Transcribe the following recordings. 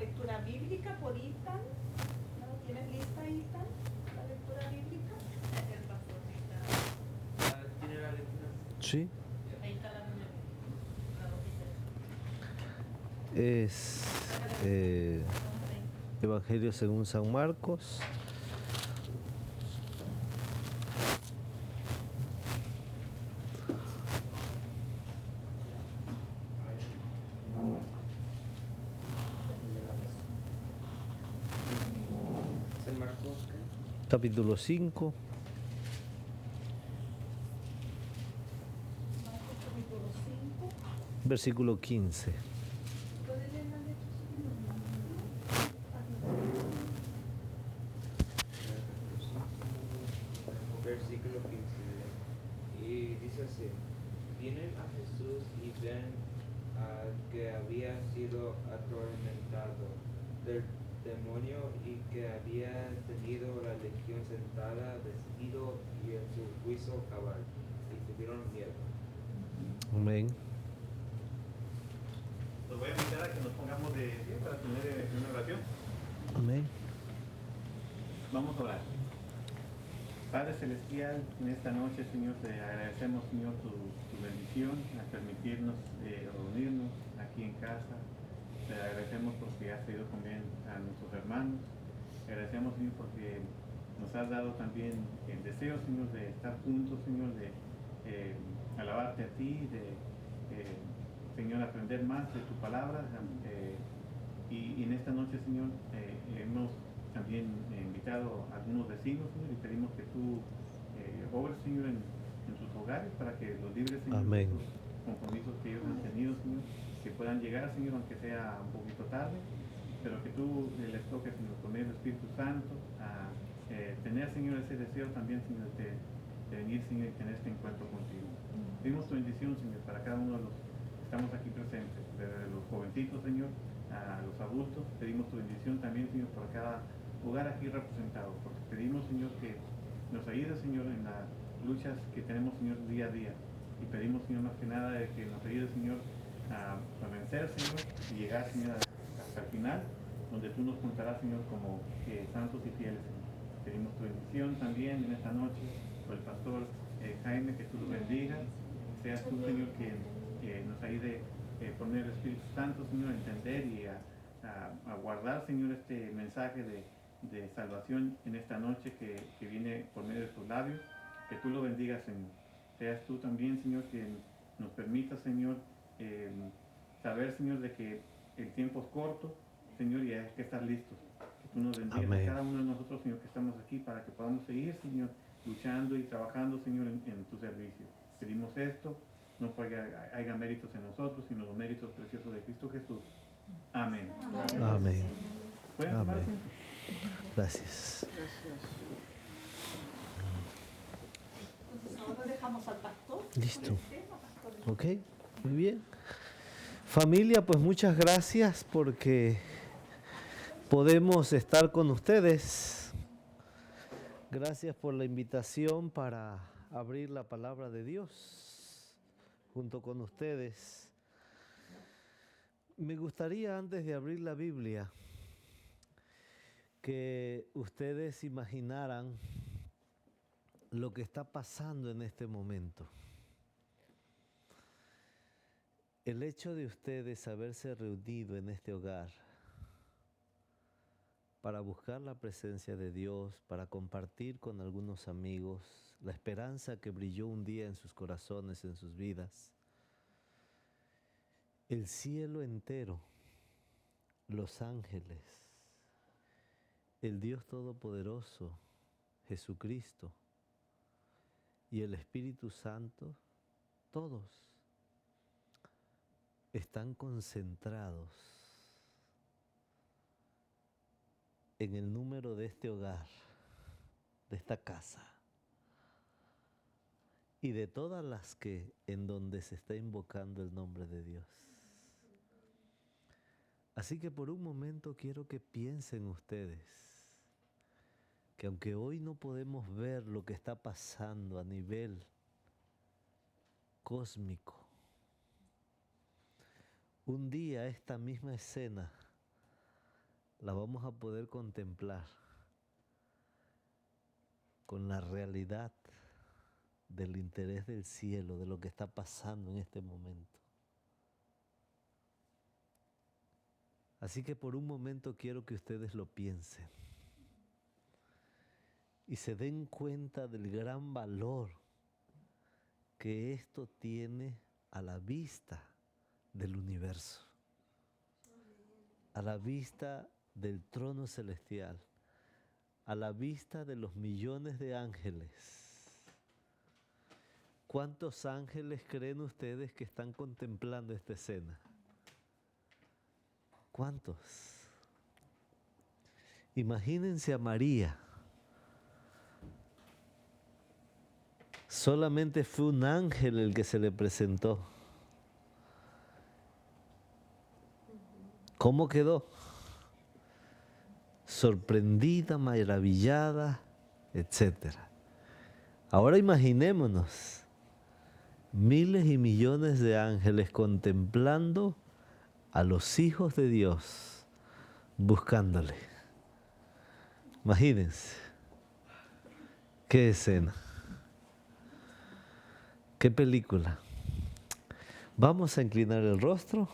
lectura bíblica por Ethan. ¿No tienes lista, Ethan? La lectura bíblica. El pastor ¿Tiene la lectura? Sí. Ahí está la Biblia. Es Evangelio según San Marcos. San Marcos, ¿qué? Capítulo 5. Marcos capítulo 5. Versículo 15. ¿Puede leer la letra? Versículo 15. Y dice así: vienen a Jesús y ven que había sido atormentado del demonio y que había tenido la legión sentada, vestido y en su juicio cabal, y tuvieron miedo. Amén. Los voy a invitar a que nos pongamos de pie para tener una oración. Amén. Vamos a orar. Padre Celestial, en esta noche, Señor, te agradecemos, Señor, tu bendición a permitirnos reunirnos aquí en casa. Te agradecemos porque has traído también a nuestros hermanos. Te agradecemos, Señor, porque nos has dado también el deseo, Señor, de estar juntos, Señor, de alabarte a ti, de, Señor, aprender más de tu palabra. Y en esta noche, Señor, hemos también invitado a algunos vecinos, Señor, y pedimos que tú obres, Señor, en sus hogares para que los libres, Señor, de Amén. esos compromisos que ellos han tenido, Señor, que puedan llegar, Señor, aunque sea un poquito tarde, pero que tú les toques, Señor, con el Espíritu Santo, a tener, Señor, ese deseo también, Señor, de venir, Señor, y tener este encuentro contigo. Pedimos tu bendición, Señor, para cada uno de los que estamos aquí presentes, desde los jovencitos, Señor, a los adultos. Pedimos tu bendición también, Señor, para cada hogar aquí representado, porque pedimos, Señor, que nos ayudes, Señor, en las luchas que tenemos, Señor, día a día. Y pedimos, Señor, más que nada, de que nos ayudes, Señor, a vencer, Señor, y llegar, Señor, hasta el final, donde tú nos contarás, Señor, como santos y fieles, Señor. Pedimos tu bendición también en esta noche por el pastor Jaime, que tú lo bendigas. Seas tú, Señor, quien nos ayude a poner el Espíritu Santo, Señor, a entender y a guardar, Señor, este mensaje de salvación en esta noche que viene por medio de tus labios. Que tú lo bendigas, Señor. Seas tú también, Señor, quien nos permita, Señor, saber, Señor, de que el tiempo es corto, Señor, y hay que estar listos. Que tú nos bendigas a Amén. cada uno de nosotros, Señor, que estamos aquí para que podamos seguir, Señor, luchando y trabajando, Señor, en tu servicio. Pedimos esto, no porque haya méritos en nosotros, sino los méritos preciosos de Cristo Jesús. Amén. Amén. ¿Pueden tomar Amén. asiento? Gracias. Entonces ahora dejamos al pastor. Listo. Con el tema, pastor. Ok, muy bien. Familia, pues muchas gracias porque podemos estar con ustedes. Gracias por la invitación para abrir la palabra de Dios junto con ustedes. Me gustaría, antes de abrir la Biblia, que ustedes imaginaran lo que está pasando en este momento. El hecho de ustedes haberse reunido en este hogar para buscar la presencia de Dios, para compartir con algunos amigos la esperanza que brilló un día en sus corazones, en sus vidas, el cielo entero, los ángeles, el Dios Todopoderoso, Jesucristo y el Espíritu Santo, todos están concentrados en el número de este hogar, de esta casa y de todas las que en donde se está invocando el nombre de Dios. Así que por un momento quiero que piensen ustedes que aunque hoy no podemos ver lo que está pasando a nivel cósmico, un día esta misma escena la vamos a poder contemplar con la realidad del interés del cielo, de lo que está pasando en este momento. Así que por un momento quiero que ustedes lo piensen y se den cuenta del gran valor que esto tiene a la vista del universo, a la vista del trono celestial, a la vista de los millones de ángeles. ¿Cuántos ángeles creen ustedes que están contemplando esta escena? ¿Cuántos? Imagínense a María. Solamente fue un ángel el que se le presentó. ¿Cómo quedó? Sorprendida, maravillada, etc. Ahora imaginémonos miles y millones de ángeles contemplando a los hijos de Dios, buscándole. Imagínense, qué escena, qué película. Vamos a inclinar el rostro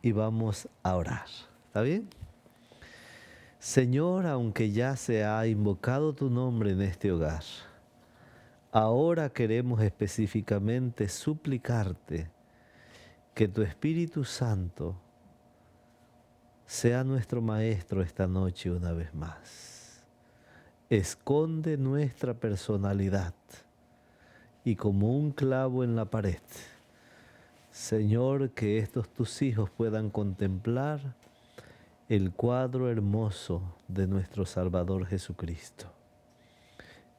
y vamos a orar. ¿Está bien? Señor, aunque ya se ha invocado tu nombre en este hogar, ahora queremos específicamente suplicarte que tu Espíritu Santo sea nuestro Maestro esta noche una vez más. Esconde nuestra personalidad y como un clavo en la pared, Señor, que estos tus hijos puedan contemplar el cuadro hermoso de nuestro Salvador Jesucristo.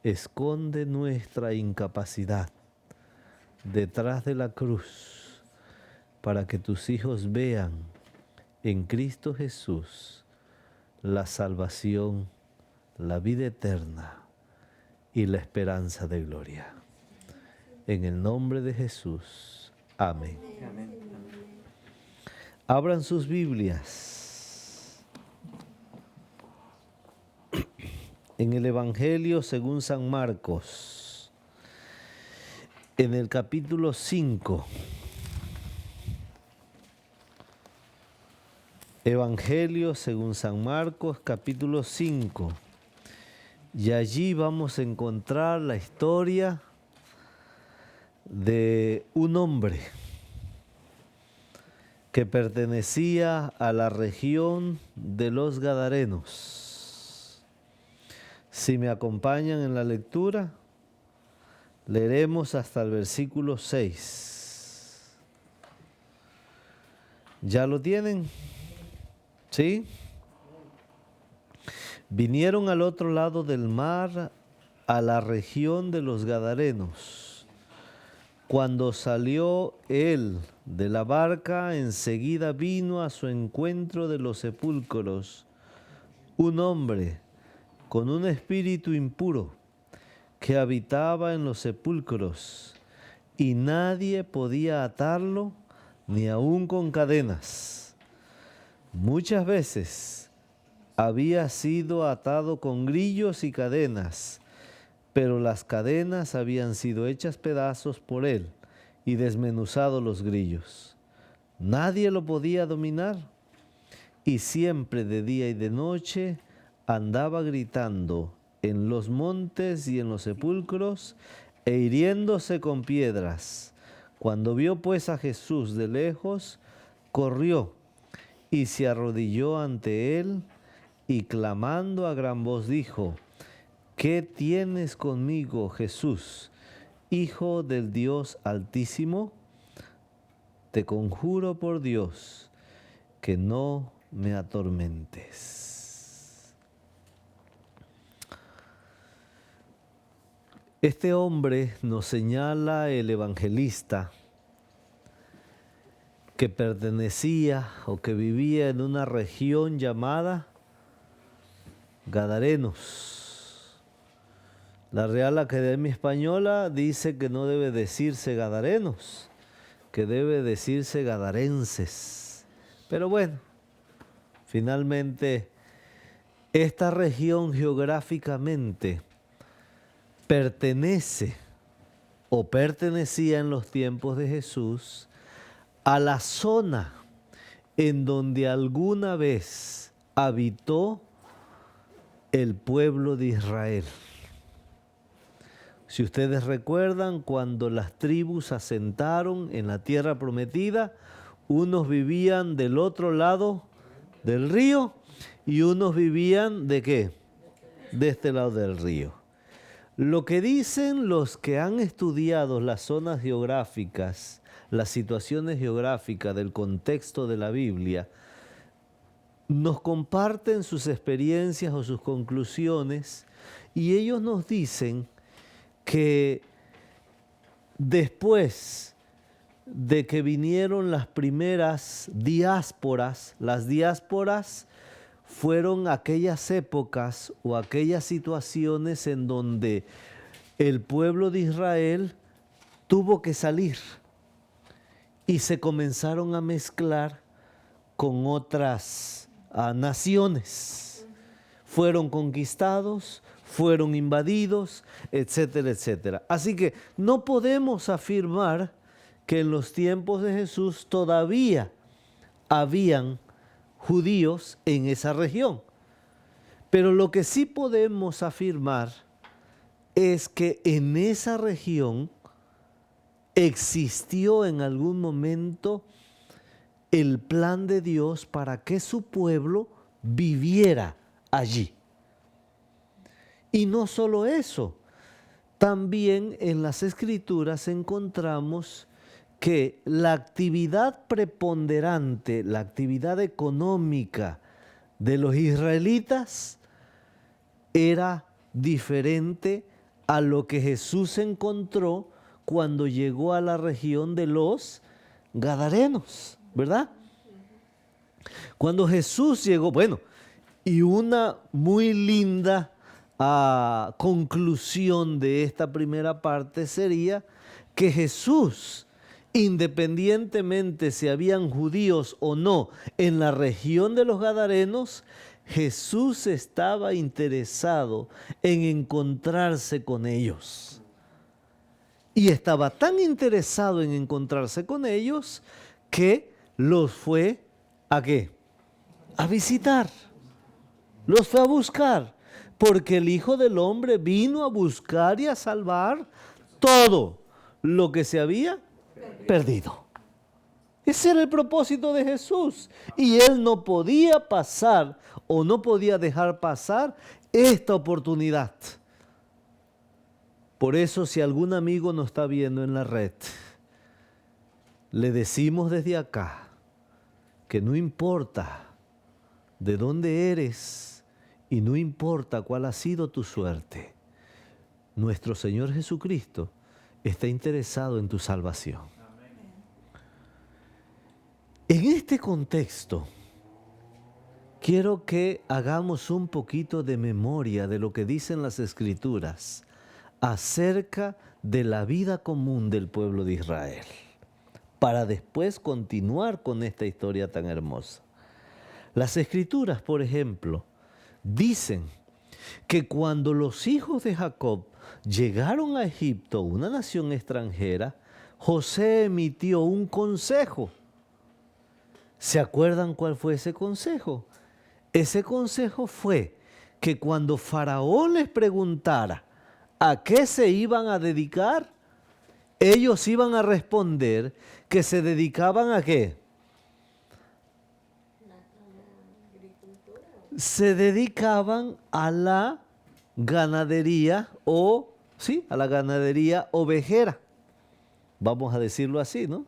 Esconde nuestra incapacidad detrás de la cruz para que tus hijos vean en Cristo Jesús la salvación, la vida eterna y la esperanza de gloria. En el nombre de Jesús. Amén. Amén. Abran sus Biblias en el Evangelio según San Marcos, en el capítulo 5. Evangelio según San Marcos, capítulo 5. Y allí vamos a encontrar la historia de un hombre que pertenecía a la región de los Gadarenos. Si me acompañan en la lectura, leeremos hasta el versículo 6. ¿Ya lo tienen? ¿Sí? Vinieron al otro lado del mar, a la región de los Gadarenos. Cuando salió él de la barca, enseguida vino a su encuentro de los sepulcros un hombre con un espíritu impuro que habitaba en los sepulcros, y nadie podía atarlo, ni aun con cadenas. Muchas veces había sido atado con grillos y cadenas, pero las cadenas habían sido hechas pedazos por él y desmenuzados los grillos. Nadie lo podía dominar, y siempre de día y de noche andaba gritando en los montes y en los sepulcros e hiriéndose con piedras. Cuando vio pues a Jesús de lejos, corrió y se arrodilló ante él y clamando a gran voz dijo: ¿Qué tienes conmigo, Jesús, Hijo del Dios Altísimo? Te conjuro por Dios que no me atormentes. Este hombre, nos señala el evangelista, que pertenecía o que vivía en una región llamada Gadarenos. La Real Academia Española dice que no debe decirse gadarenos, que debe decirse gadarenses. Pero bueno, finalmente esta región geográficamente pertenece o pertenecía en los tiempos de Jesús a la zona en donde alguna vez habitó el pueblo de Israel. Si ustedes recuerdan, cuando las tribus asentaron en la tierra prometida, unos vivían del otro lado del río y unos vivían ¿de qué? De este lado del río. Lo que dicen los que han estudiado las zonas geográficas, las situaciones geográficas del contexto de la Biblia, nos comparten sus experiencias o sus conclusiones y ellos nos dicen que después de que vinieron las primeras diásporas, las diásporas fueron aquellas épocas o aquellas situaciones en donde el pueblo de Israel tuvo que salir y se comenzaron a mezclar con otras naciones. Fueron conquistados, fueron invadidos, etcétera, etcétera. Así que no podemos afirmar que en los tiempos de Jesús todavía habían judíos en esa región. Pero lo que sí podemos afirmar es que en esa región existió en algún momento el plan de Dios para que su pueblo viviera allí. Y no solo eso, también en las Escrituras encontramos que la actividad preponderante, la actividad económica de los israelitas era diferente a lo que Jesús encontró cuando llegó a la región de los Gadarenos, ¿verdad? Cuando Jesús llegó, bueno, y una muy linda conclusión de esta primera parte sería que Jesús, independientemente si habían judíos o no en la región de los Gadarenos, Jesús estaba interesado en encontrarse con ellos. Y estaba tan interesado en encontrarse con ellos que los fue ¿a qué? A visitar. Los fue a buscar. Porque el Hijo del Hombre vino a buscar y a salvar todo lo que se había perdido. Ese era el propósito de Jesús. Y Él no podía pasar o no podía dejar pasar esta oportunidad. Por eso, si algún amigo nos está viendo en la red, le decimos desde acá que no importa de dónde eres y no importa cuál ha sido tu suerte, nuestro Señor Jesucristo está interesado en tu salvación. En este contexto, quiero que hagamos un poquito de memoria de lo que dicen las Escrituras acerca de la vida común del pueblo de Israel, para después continuar con esta historia tan hermosa. Las Escrituras, por ejemplo, dicen que cuando los hijos de Jacob llegaron a Egipto, una nación extranjera, José emitió un consejo. ¿Se acuerdan cuál fue ese consejo? Ese consejo fue que cuando Faraón les preguntara a qué se iban a dedicar, ellos iban a responder que se dedicaban ¿a qué? Se dedicaban a la ganadería a la ganadería ovejera, vamos a decirlo así, ¿no?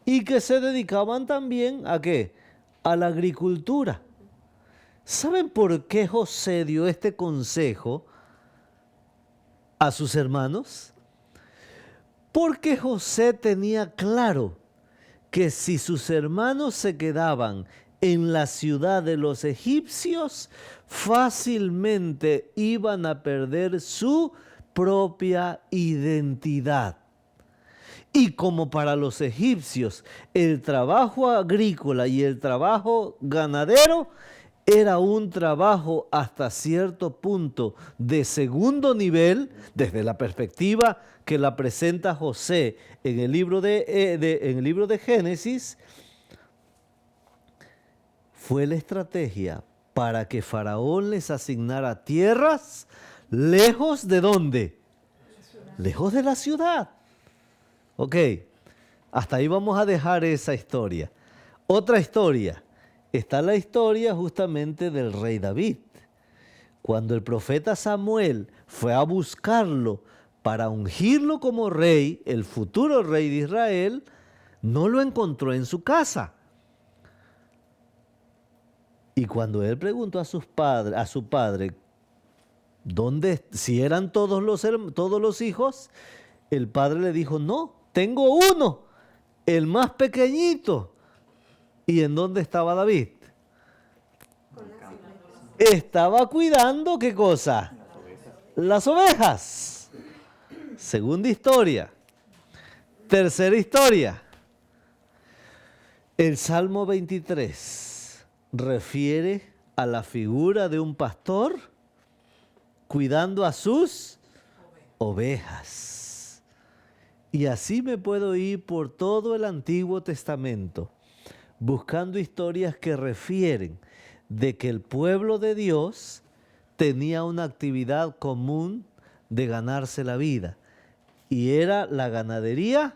Y que se dedicaban también ¿a qué? A la agricultura. ¿Saben por qué José dio este consejo a sus hermanos? Porque José tenía claro que si sus hermanos se quedaban en la ciudad de los egipcios, fácilmente iban a perder su propia identidad. Y como para los egipcios el trabajo agrícola y el trabajo ganadero era un trabajo hasta cierto punto de segundo nivel, desde la perspectiva que la presenta José en el libro de Génesis. Fue la estrategia para que Faraón les asignara tierras lejos de ¿dónde? Lejos de la ciudad. Ok, hasta ahí vamos a dejar esa historia. Otra historia. Está la historia justamente del rey David. Cuando el profeta Samuel fue a buscarlo para ungirlo como rey, el futuro rey de Israel, no lo encontró en su casa. Y cuando él preguntó a su padre, ¿dónde, si eran todos los hijos? El padre le dijo, no, tengo uno, el más pequeñito. ¿Y en dónde estaba David? Estaba cuidando, ¿qué cosa? Las ovejas. Segunda historia. Tercera historia. El Salmo 23 refiere a la figura de un pastor cuidando a sus ovejas. Y así me puedo ir por todo el Antiguo Testamento, buscando historias que refieren de que el pueblo de Dios tenía una actividad común de ganarse la vida, y era la ganadería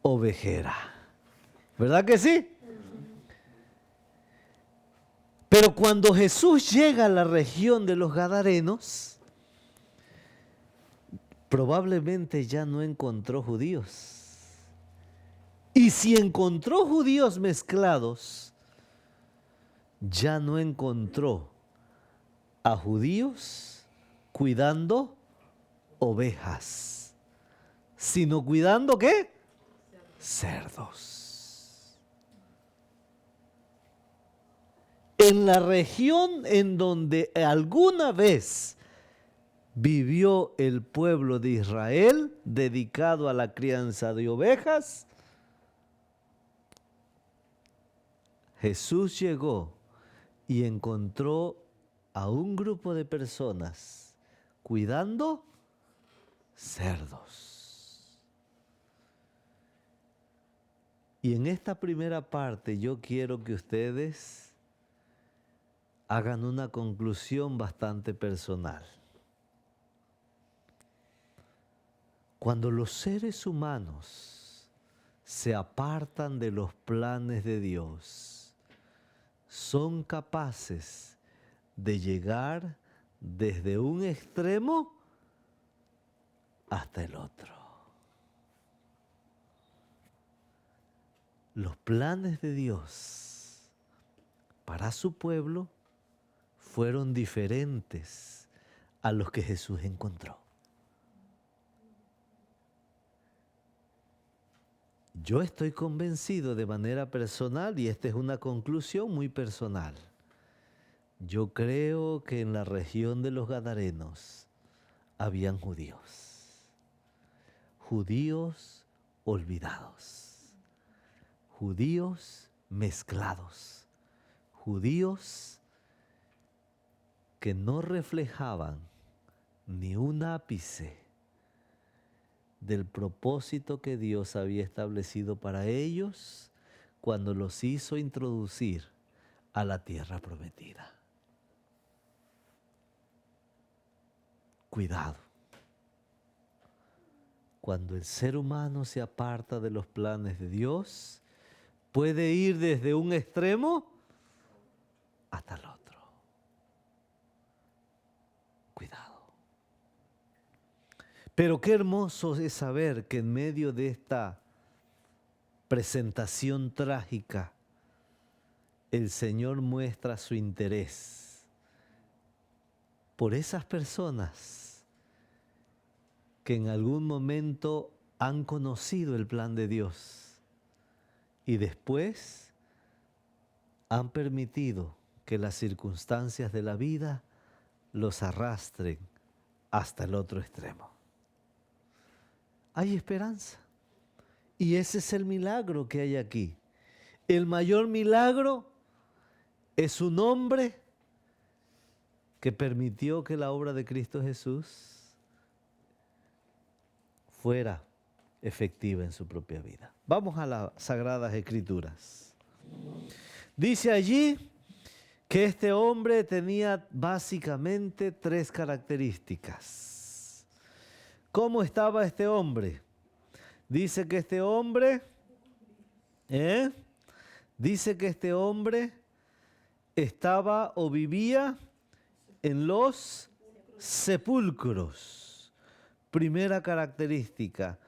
ovejera. ¿Verdad que sí? Pero cuando Jesús llega a la región de los Gadarenos, probablemente ya no encontró judíos. Y si encontró judíos mezclados, ya no encontró a judíos cuidando ovejas, sino cuidando ¿qué? Cerdos. En la región en donde alguna vez vivió el pueblo de Israel dedicado a la crianza de ovejas, Jesús llegó y encontró a un grupo de personas cuidando cerdos. Y en esta primera parte yo quiero que ustedes hagan una conclusión bastante personal. Cuando los seres humanos se apartan de los planes de Dios, son capaces de llegar desde un extremo hasta el otro. Los planes de Dios para su pueblo fueron diferentes a los que Jesús encontró. Yo estoy convencido de manera personal, y esta es una conclusión muy personal. Yo creo que en la región de los Gadarenos habían judíos. Judíos olvidados. Judíos mezclados. Judíos que no reflejaban ni un ápice del propósito que Dios había establecido para ellos cuando los hizo introducir a la tierra prometida. Cuidado. Cuando el ser humano se aparta de los planes de Dios, puede ir desde un extremo hasta el otro. Cuidado. Pero qué hermoso es saber que en medio de esta presentación trágica, el Señor muestra su interés por esas personas que en algún momento han conocido el plan de Dios y después han permitido que las circunstancias de la vida los arrastren hasta el otro extremo. Hay esperanza. Y ese es el milagro que hay aquí. El mayor milagro Es un hombre que permitió que la obra de Cristo Jesús fuera efectiva en su propia vida. Vamos a las Sagradas Escrituras. Dice allí que este hombre tenía básicamente 3 características. ¿Cómo estaba este hombre? Dice que este hombre, dice que este hombre estaba o vivía en los sepulcros. Primera característica,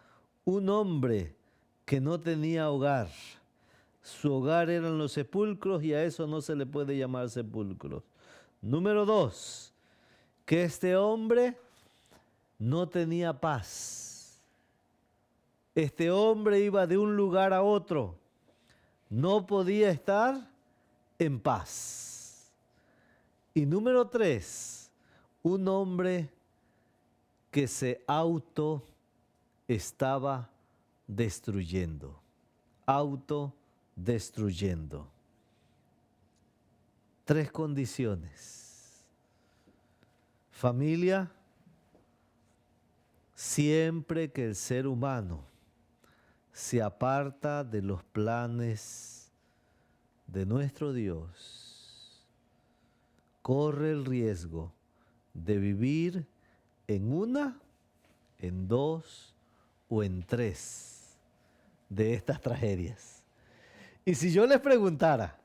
un hombre que no tenía hogar. Su hogar eran los sepulcros y a eso no se le puede llamar sepulcros. Número 2, que este hombre no tenía paz. Este hombre iba de un lugar a otro. No podía estar en paz. Y número 3, un hombre que se estaba destruyendo. Autodestruyendo. 3 condiciones. Familia, siempre que el ser humano se aparta de los planes de nuestro Dios, corre el riesgo de vivir en una, en 2 o en 3 de estas tragedias. Y si yo les preguntara,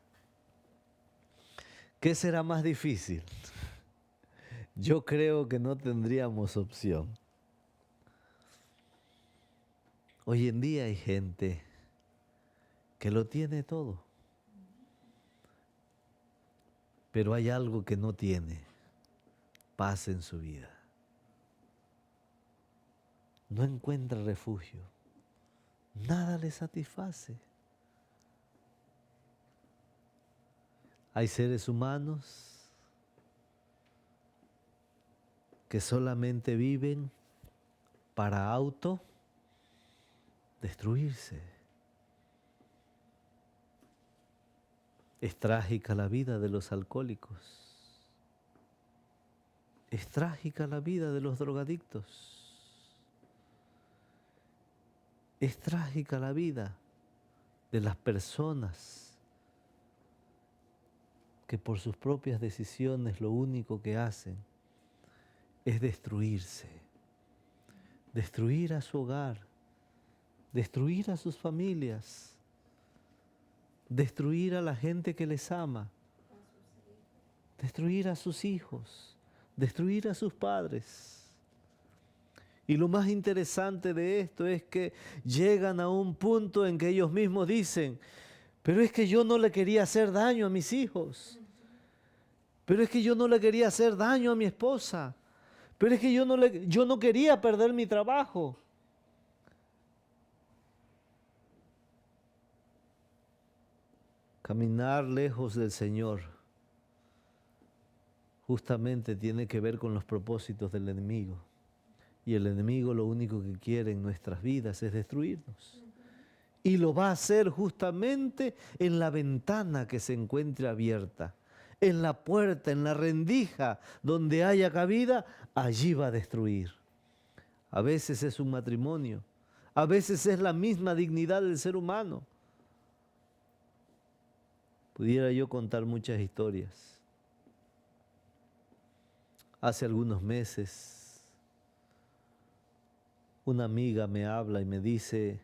¿qué será más difícil? Yo creo que no tendríamos opción. Hoy en día hay gente que lo tiene todo, pero hay algo que no tiene: paz en su vida. No encuentra refugio, nada le satisface. Hay seres humanos que solamente viven para autodestruirse. Es trágica la vida de los alcohólicos. Es trágica la vida de los drogadictos. Es trágica la vida de las personas que por sus propias decisiones lo único que hacen es destruirse, destruir a su hogar, destruir a sus familias, destruir a la gente que les ama, destruir a sus hijos, destruir a sus padres. Y lo más interesante de esto es que llegan a un punto en que ellos mismos dicen: pero es que yo no le quería hacer daño a mis hijos, pero es que yo no le quería hacer daño a mi esposa, pero es que yo no quería perder mi trabajo. Caminar lejos del Señor justamente tiene que ver con los propósitos del enemigo. Y el enemigo lo único que quiere en nuestras vidas es destruirnos. Y lo va a hacer justamente en la ventana que se encuentre abierta, en la puerta, en la rendija donde haya cabida, allí va a destruir. A veces es un matrimonio, a veces es la misma dignidad del ser humano. Pudiera yo contar muchas historias. Hace algunos meses, una amiga me habla y me dice: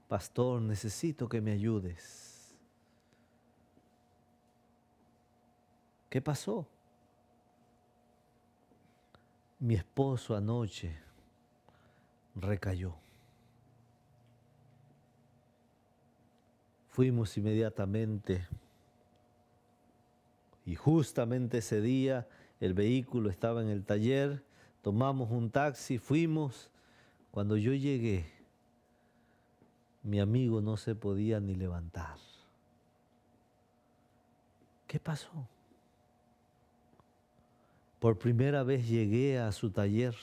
pastor, necesito que me ayudes. ¿Qué pasó? Mi esposo anoche recayó. Fuimos inmediatamente y justamente ese día el vehículo estaba en el taller, tomamos un taxi, fuimos. Cuando yo llegué, mi amigo no se podía ni levantar. ¿Qué pasó? Por primera vez llegué a su taller,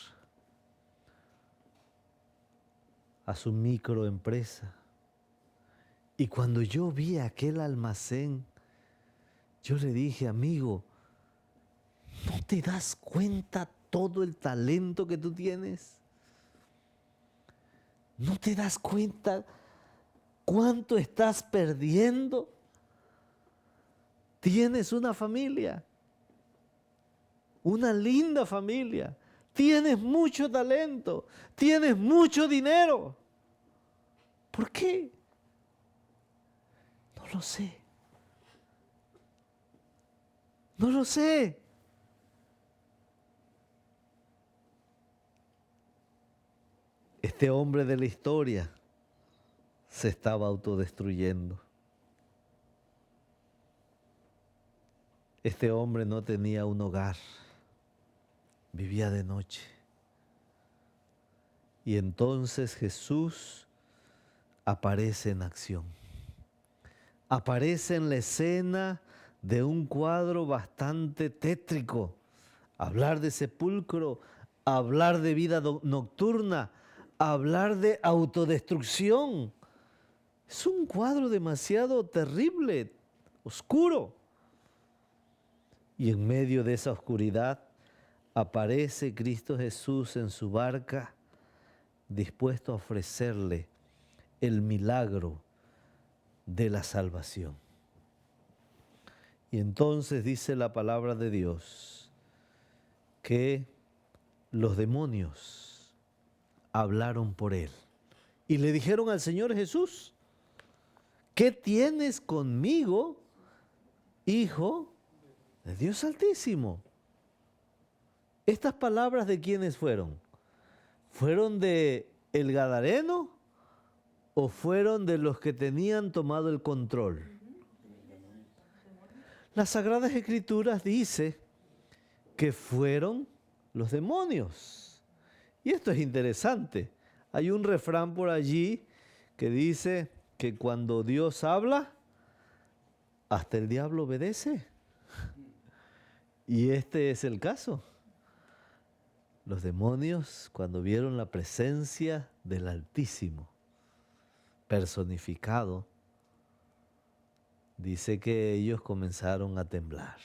a su microempresa. Y cuando yo vi aquel almacén, Yo le dije, amigo, ¿no te das cuenta todo el talento que tú tienes? ¿No te das cuenta cuánto estás perdiendo? Tienes una familia, una linda familia, tienes mucho talento, tienes mucho dinero. ¿Por qué? No lo sé. No lo sé. Este hombre de la historia se estaba autodestruyendo. Este hombre no tenía un hogar, vivía de noche. Y entonces Jesús aparece en acción. Aparece en la escena de un cuadro bastante tétrico. Hablar de sepulcro, hablar de vida nocturna, hablar de autodestrucción. Es un cuadro demasiado terrible, oscuro. Y en medio de esa oscuridad aparece Cristo Jesús en su barca, dispuesto a ofrecerle el milagro de la salvación. Y entonces dice la palabra de Dios que los demonios hablaron por él y le dijeron al Señor Jesús: ¿qué tienes conmigo, Hijo de Dios Altísimo? ¿Estas palabras de quiénes fueron? ¿Fueron de el Gadareno o fueron de los que tenían tomado el control? Las Sagradas Escrituras dice que fueron los demonios. Y esto es interesante. Hay un refrán por allí que dice que cuando Dios habla, hasta el diablo obedece. Y este es el caso. Los demonios, cuando vieron la presencia del Altísimo personificado, dice que ellos comenzaron a temblar.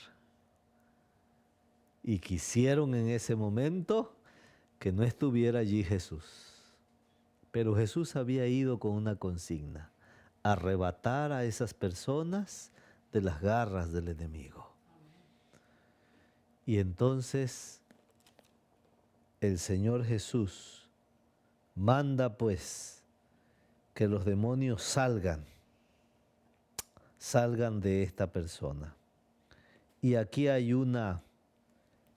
Y quisieron en ese momento que no estuviera allí Jesús. Pero Jesús había ido con una consigna: arrebatar a esas personas de las garras del enemigo. Y entonces el Señor Jesús manda pues que los demonios salgan de esta persona. Y aquí hay una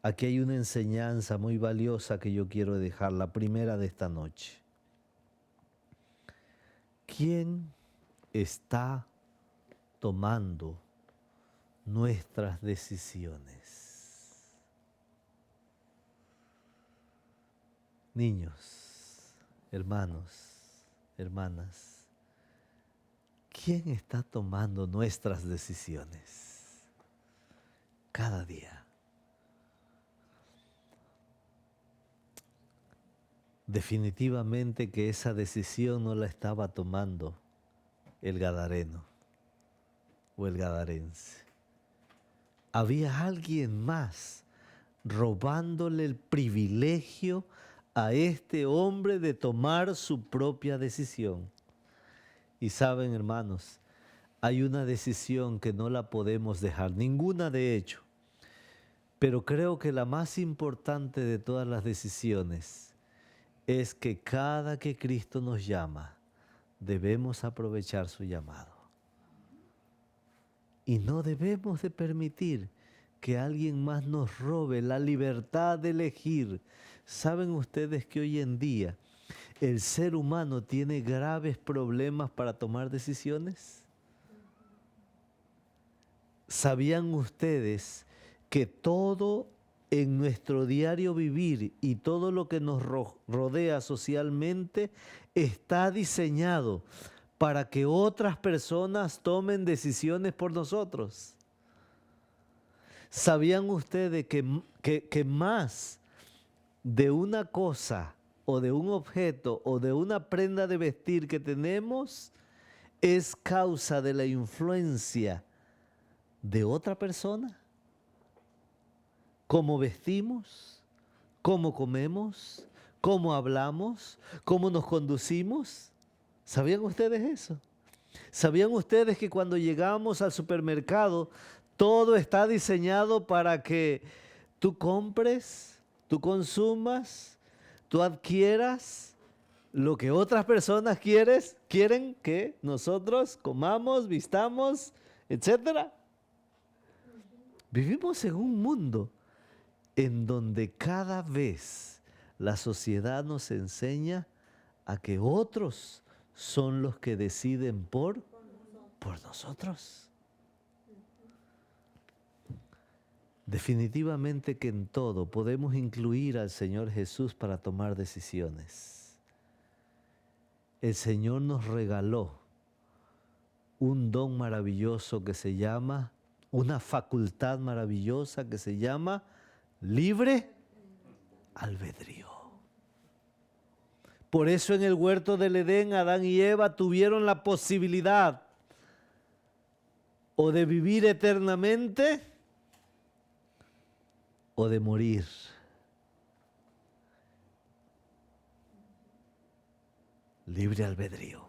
enseñanza muy valiosa que yo quiero dejar, la primera de esta noche. ¿Quién está tomando nuestras decisiones? Niños, hermanos, hermanas, ¿quién está tomando nuestras decisiones cada día? Definitivamente que esa decisión no la estaba tomando el gadareno o el gadarense. Había alguien más robándole el privilegio a este hombre de tomar su propia decisión. Y saben, hermanos, hay una decisión que no la podemos dejar, ninguna de hecho, pero creo que la más importante de todas las decisiones es que cada que Cristo nos llama, debemos aprovechar su llamado. Y no debemos de permitir que alguien más nos robe la libertad de elegir. ¿Saben ustedes que hoy en día el ser humano tiene graves problemas para tomar decisiones? ¿Sabían ustedes que todo en nuestro diario vivir y todo lo que nos rodea socialmente está diseñado para que otras personas tomen decisiones por nosotros? ¿Sabían ustedes que más de una cosa o de un objeto o de una prenda de vestir que tenemos es causa de la influencia de otra persona? ¿Cómo vestimos? ¿Cómo comemos? ¿Cómo hablamos? ¿Cómo nos conducimos? ¿Sabían ustedes eso? ¿Sabían ustedes que cuando llegamos al supermercado todo está diseñado para que tú compres, tú consumas, tú adquieras lo que otras personas quieren que nosotros comamos, vistamos, etcétera? Vivimos en un mundo en donde cada vez la sociedad nos enseña a que otros son los que deciden por nosotros. Definitivamente que en todo podemos incluir al Señor Jesús para tomar decisiones. El Señor nos regaló un don maravilloso que se llama, una facultad maravillosa que se llama libre albedrío. Por eso en el huerto del Edén, Adán y Eva tuvieron la posibilidad o de vivir eternamente o de morir. Libre albedrío.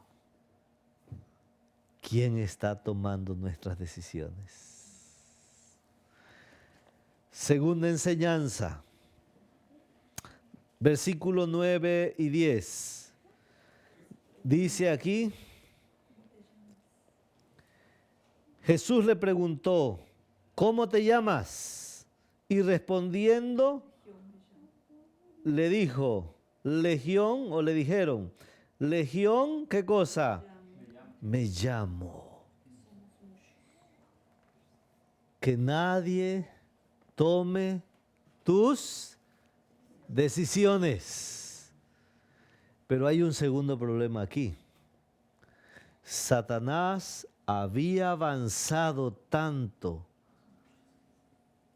¿Quién está tomando nuestras decisiones? Segunda enseñanza. Versículo 9 y 10. Dice aquí, Jesús le preguntó, ¿cómo te llamas? Y respondiendo, le dijo, Legión, o le dijeron, Legión, ¿qué cosa? Me llamo. Que nadie tome tus decisiones. Pero hay un segundo problema aquí. Satanás había avanzado tanto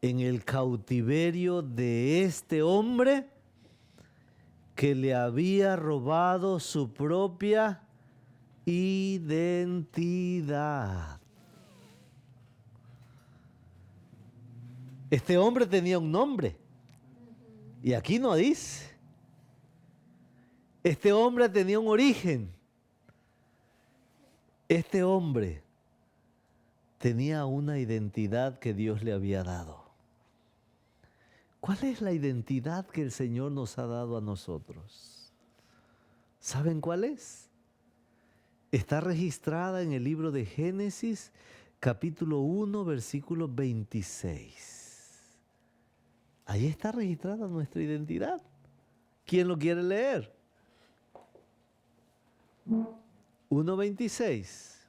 en el cautiverio de este hombre que le había robado su propia identidad. Este hombre tenía un nombre. Y aquí no dice. Este hombre tenía un origen. Este hombre tenía una identidad que Dios le había dado. ¿Cuál es la identidad que el Señor nos ha dado a nosotros? ¿Saben cuál es? Está registrada en el libro de Génesis, capítulo 1, versículo 26. Ahí está registrada nuestra identidad. ¿Quién lo quiere leer? 1:26.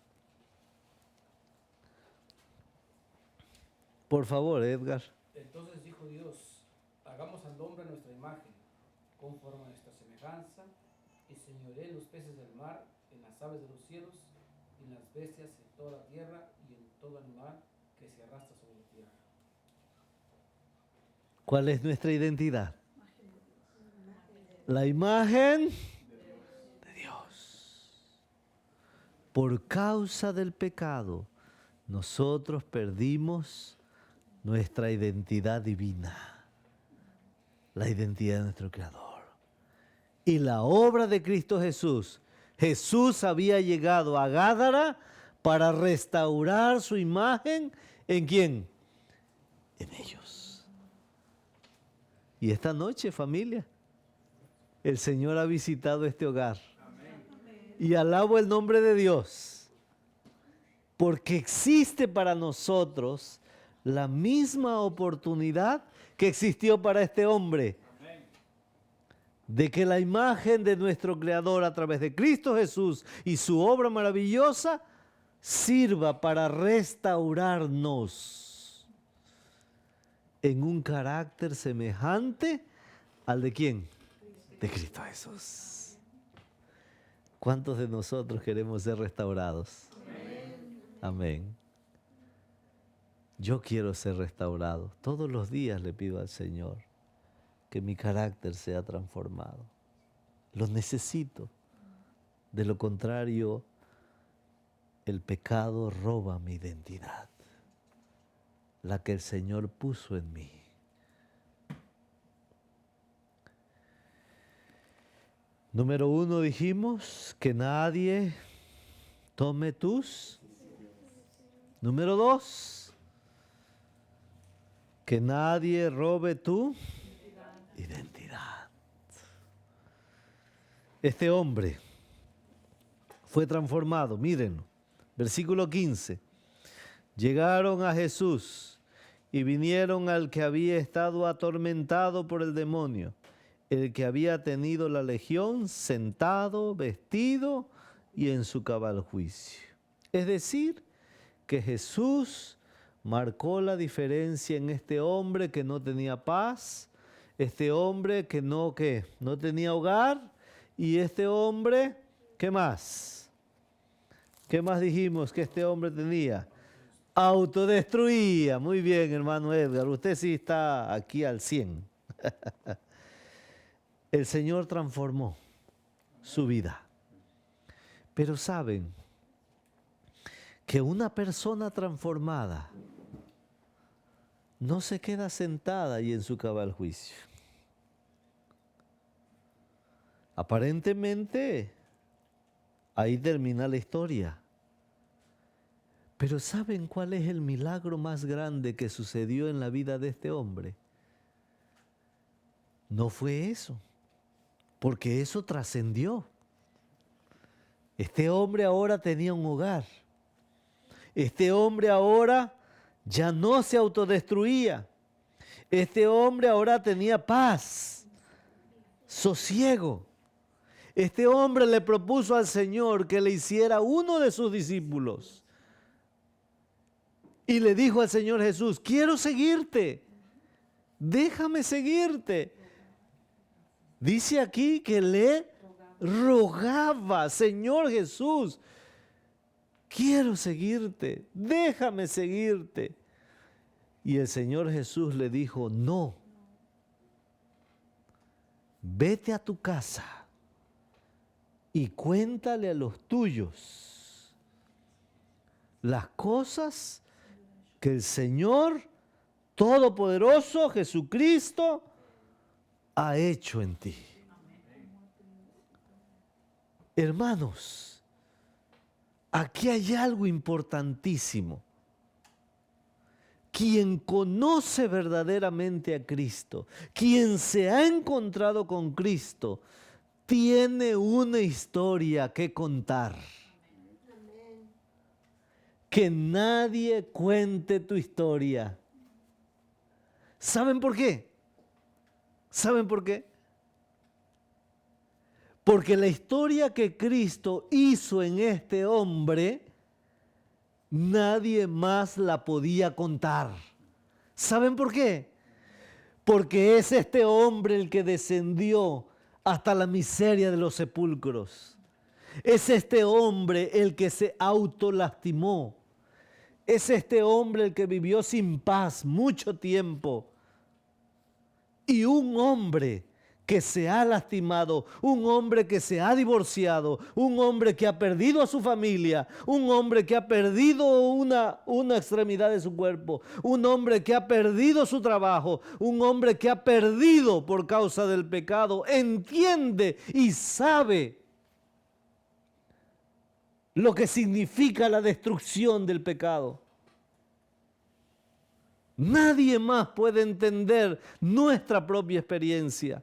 Por favor, Edgar. Entonces dijo Dios, hagamos al hombre a nuestra imagen, conforme a nuestra semejanza, y señoree en los peces del mar, en las aves de los cielos, en las bestias, en toda la tierra y en todo animal que se arrastra sobre la tierra. ¿Cuál es nuestra identidad? La imagen de Dios. Por causa del pecado, nosotros perdimos nuestra identidad divina, la identidad de nuestro Creador. Y la obra de Cristo Jesús, Jesús había llegado a Gádara para restaurar su imagen, ¿en quién? En ellos. Y esta noche, familia, el Señor ha visitado este hogar. Y alabo el nombre de Dios, porque existe para nosotros la misma oportunidad que existió para este hombre, de que la imagen de nuestro Creador a través de Cristo Jesús y su obra maravillosa sirva para restaurarnos en un carácter semejante al de ¿quién? De Cristo Jesús. ¿Cuántos de nosotros queremos ser restaurados? Amén. Yo quiero ser restaurado. Todos los días le pido al Señor que mi carácter sea transformado. Lo necesito. De lo contrario, el pecado roba mi identidad. la que el Señor puso en mí. Número 1 dijimos que nadie tome tus. Número 2, que nadie robe tu identidad. Este hombre fue transformado, miren, versículo 15. Llegaron a Jesús y vinieron al que había estado atormentado por el demonio, el que había tenido la legión, sentado, vestido y en su cabal juicio. Es decir, que Jesús marcó la diferencia en este hombre que no tenía paz, este hombre que no tenía hogar, y este hombre, ¿qué más? ¿Qué más dijimos que este hombre tenía? Autodestruía. Muy bien, hermano Edgar, usted sí está aquí al 100. El Señor transformó su vida. Pero saben que una persona transformada no se queda sentada y en su cabal juicio. Aparentemente, ahí termina la historia. Pero ¿saben cuál es el milagro más grande que sucedió en la vida de este hombre? No fue eso, porque eso trascendió. Este hombre ahora tenía un hogar. Este hombre ahora ya no se autodestruía. Este hombre ahora tenía paz, sosiego. Este hombre le propuso al Señor que le hiciera uno de sus discípulos. Y le dijo al Señor Jesús, quiero seguirte, déjame seguirte. Dice aquí que le rogaba, Señor Jesús, quiero seguirte, déjame seguirte. Y el Señor Jesús le dijo, no, vete a tu casa y cuéntale a los tuyos las cosas que el Señor Todopoderoso, Jesucristo, ha hecho en ti. Hermanos, aquí hay algo importantísimo. Quien conoce verdaderamente a Cristo, quien se ha encontrado con Cristo, tiene una historia que contar. Que nadie cuente tu historia. ¿Saben por qué? ¿Saben por qué? Porque la historia que Cristo hizo en este hombre, nadie más la podía contar. ¿Saben por qué? Porque es este hombre el que descendió hasta la miseria de los sepulcros. Es este hombre el que se autolastimó. Es este hombre el que vivió sin paz mucho tiempo. Y un hombre que se ha lastimado, un hombre que se ha divorciado, un hombre que ha perdido a su familia, un hombre que ha perdido una extremidad de su cuerpo, un hombre que ha perdido su trabajo, un hombre que ha perdido por causa del pecado, entiende y sabe lo que significa la destrucción del pecado. Nadie más puede entender nuestra propia experiencia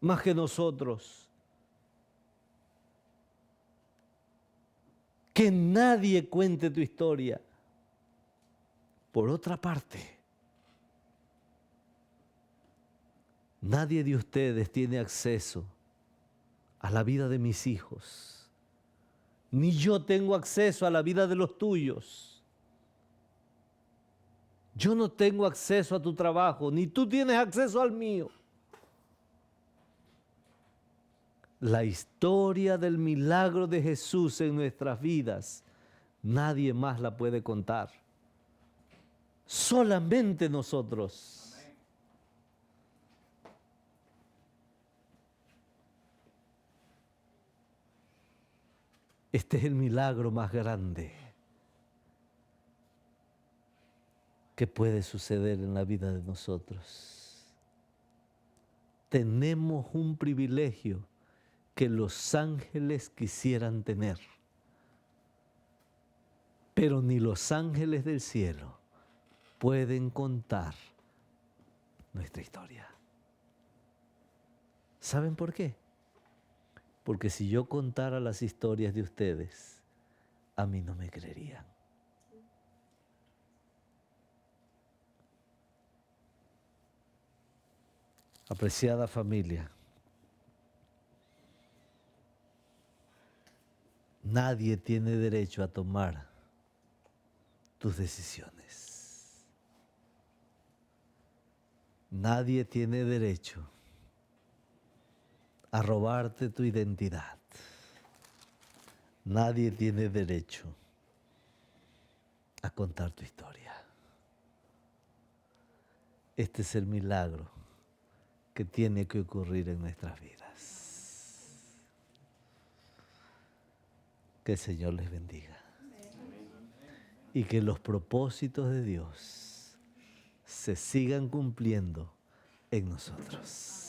más que nosotros. Que nadie cuente tu historia. Por otra parte, nadie de ustedes tiene acceso a la vida de mis hijos. Ni yo tengo acceso a la vida de los tuyos. Yo no tengo acceso a tu trabajo, ni tú tienes acceso al mío. La historia del milagro de Jesús en nuestras vidas, nadie más la puede contar. Solamente nosotros. Este es el milagro más grande. que puede suceder en la vida de nosotros. Tenemos un privilegio que los ángeles quisieran tener, pero ni los ángeles del cielo pueden contar nuestra historia. ¿Saben por qué? Porque si yo contara las historias de ustedes, a mí no me creerían. Apreciada familia, nadie tiene derecho a tomar tus decisiones. Nadie tiene derecho a robarte tu identidad. Nadie tiene derecho a contar tu historia. Este es el milagro que tiene que ocurrir en nuestras vidas. Que el Señor les bendiga. Y que los propósitos de Dios se sigan cumpliendo en nosotros.